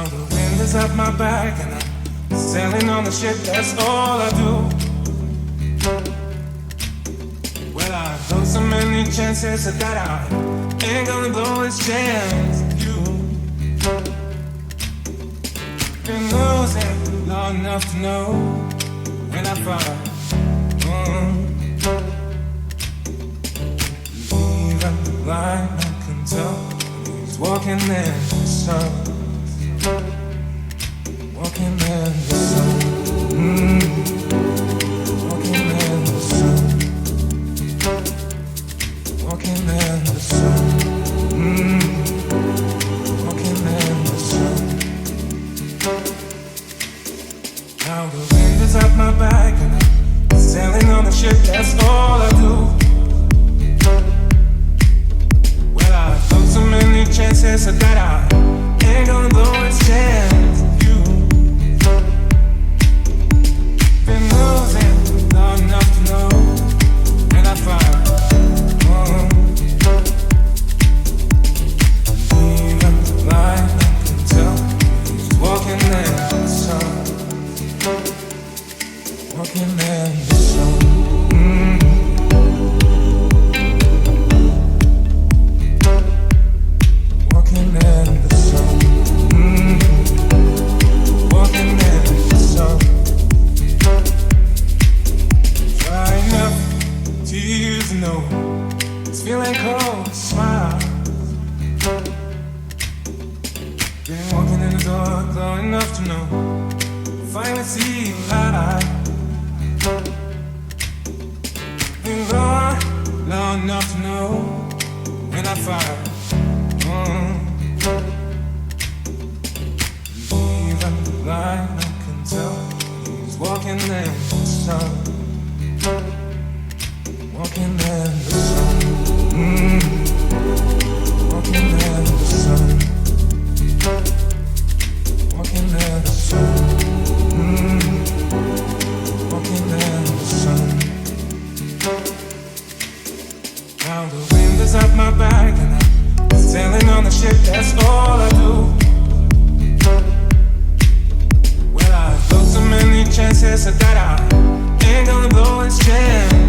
Now the wind is at my back and I'm sailing on the ship, that's all I do. Well, I've blown so many chances that I ain't gonna blow this chance. You been losing long enough to know when I fall. Leaving the light, I can tell he's walking in the sun. Walking in the sun. Walking in the sun. Walking in the sun. Walking in the sun. Now the wind is at my back and I'm sailing on the ship, that's all I do. Well, I've blown so many chances that I ain't gonna blow this chance. You been losing long enough to know when I find. Even the light, I can tell he's walking in the sun. Walking in the sun. Walking in the sun. Walking in the sun. Drying up tears, no. It's feeling cold, smile. Been walking in the dark long enough to know. Finally see light. Been gone long enough to know when I fire. Even the light, I can tell he's walking in the sun. Walking in the sun. Walking in the sun. Walking in the sun. Walking in the sun. Now the wind is at my back and I'm sailing on the ship, that's all I do. Well, I've blown so many chances that I ain't gonna blow this chance.